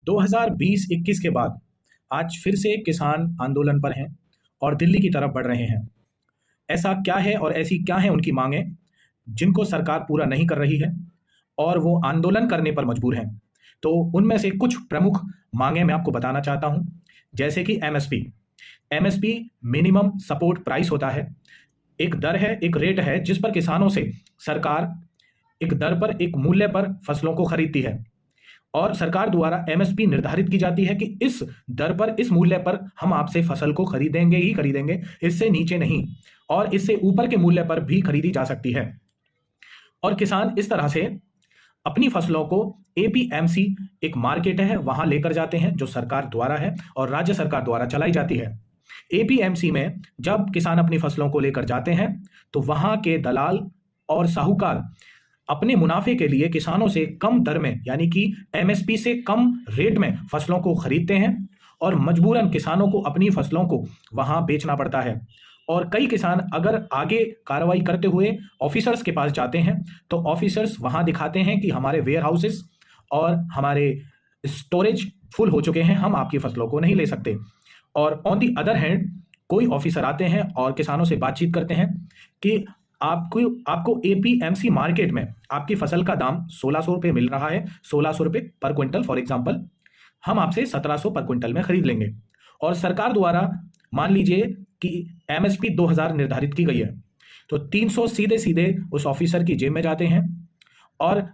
2020-21 के बाद आज फिर से किसान आंदोलन पर हैं और दिल्ली की तरफ बढ़ रहे हैं। ऐसा क्या है और ऐसी क्या हैं उनकी मांगें जिनको सरकार पूरा नहीं कर रही है और वो आंदोलन करने पर मजबूर हैं। तो उनमें से कुछ प्रमुख मांगें मैं आपको बताना चाहता हूं, जैसे कि एमएसपी मिनिमम सपोर्ट प्राइस होता है। एक दर है, एक रेट है जिस पर किसानों से सरकार एक दर पर, एक मूल्य पर फसलों को खरीदती है और सरकार द्वारा एमएसपी निर्धारित की जाती है कि इस दर पर, इस मूल्य पर हम आपसे फसल को खरीदेंगे ही खरीदेंगे, इससे नीचे नहीं, और इससे ऊपर के मूल्य पर भी खरीदी जा सकती है। और किसान इस तरह से अपनी फसलों को एपीएमसी, एक मार्केट है, वहां लेकर जाते हैं जो सरकार द्वारा है और राज्य सरकार द्वारा चलाई जाती है। एपीएमसी में जब किसान अपनी फसलों को लेकर जाते हैं तो वहां के दलाल और साहूकार अपने मुनाफे के लिए किसानों से कम दर में, यानी कि एमएसपी से कम रेट में फसलों को खरीदते हैं और मजबूरन किसानों को अपनी फसलों को वहां बेचना पड़ता है। और कई किसान अगर आगे कार्रवाई करते हुए ऑफिसर्स के पास जाते हैं तो ऑफिसर्स वहां दिखाते हैं कि हमारे वेयर हाउसेस और हमारे स्टोरेज फुल हो चुके हैं, हम आपकी फसलों को नहीं ले सकते। और ऑन दी अदर हैंड कोई ऑफिसर आते हैं और किसानों से बातचीत करते हैं कि आपको एपीएमसी मार्केट में आपकी फसल का दाम 1600 रुपये मिल रहा है, 1600 रुपये पर क्विंटल फॉर एग्जांपल, हम आपसे 1700 पर क्विंटल में खरीद लेंगे। और सरकार द्वारा मान लीजिए कि एमएसपी 2000 निर्धारित की गई है, तो 300 सीधे सीधे उस ऑफिसर की जेब में जाते हैं और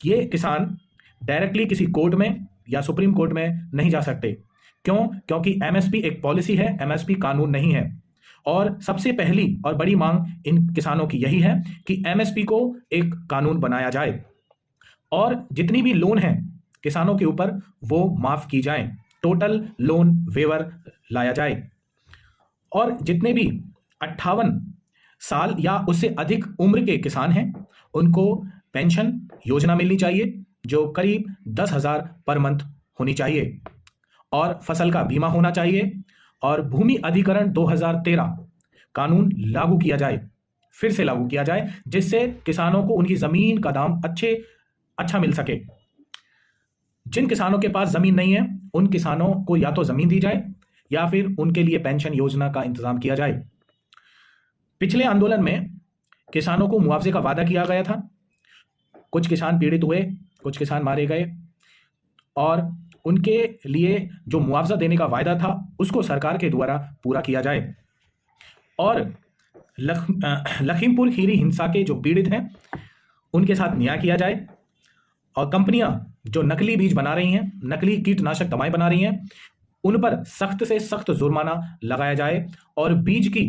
ये किसान डायरेक्टली किसी कोर्ट में या सुप्रीम कोर्ट में नहीं जा सकते। क्यों? क्योंकि एमएसपी एक पॉलिसी है, एमएसपी कानून नहीं है। और सबसे पहली और बड़ी मांग इन किसानों की यही है कि एमएसपी को एक कानून बनाया जाए और जितनी भी लोन है किसानों के ऊपर वो माफ की जाए, टोटल लोन वेवर लाया जाए। और जितने भी 58 साल या उससे अधिक उम्र के किसान हैं उनको पेंशन योजना मिलनी चाहिए जो करीब 10,000 पर मंथ होनी चाहिए, और फसल का बीमा होना चाहिए, और भूमि अधिग्रहण 2013 कानून लागू किया जाए, फिर से लागू किया जाए, जिससे किसानों को उनकी जमीन का दाम अच्छा मिल सके। जिन किसानों के पास जमीन नहीं है उन किसानों को या तो जमीन दी जाए या फिर उनके लिए पेंशन योजना का इंतजाम किया जाए। पिछले आंदोलन में किसानों को मुआवजे का वादा किया गया था, कुछ किसान पीड़ित हुए, कुछ किसान मारे गए, और उनके लिए जो मुआवजा देने का वायदा था उसको सरकार के द्वारा पूरा किया जाए। और लखीमपुर खीरी हिंसा के जो पीड़ित हैं उनके साथ न्याय किया जाए, और कंपनियां जो नकली बीज बना रही हैं, नकली कीटनाशक दवाएं बना रही हैं, उन पर सख्त से सख्त जुर्माना लगाया जाए और बीज की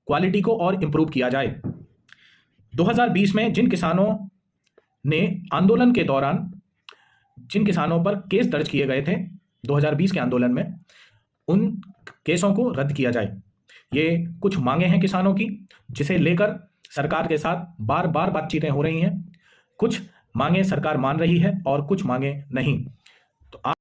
क्वालिटी को और इंप्रूव किया जाए। 2020 में जिन किसानों ने आंदोलन के दौरान, जिन किसानों पर केस दर्ज किए गए थे 2020 के आंदोलन में, उन केसों को रद्द किया जाए। ये कुछ मांगे हैं किसानों की जिसे लेकर सरकार के साथ बार बार बातचीतें हो रही हैं। कुछ मांगे सरकार मान रही है और कुछ मांगे नहीं। तो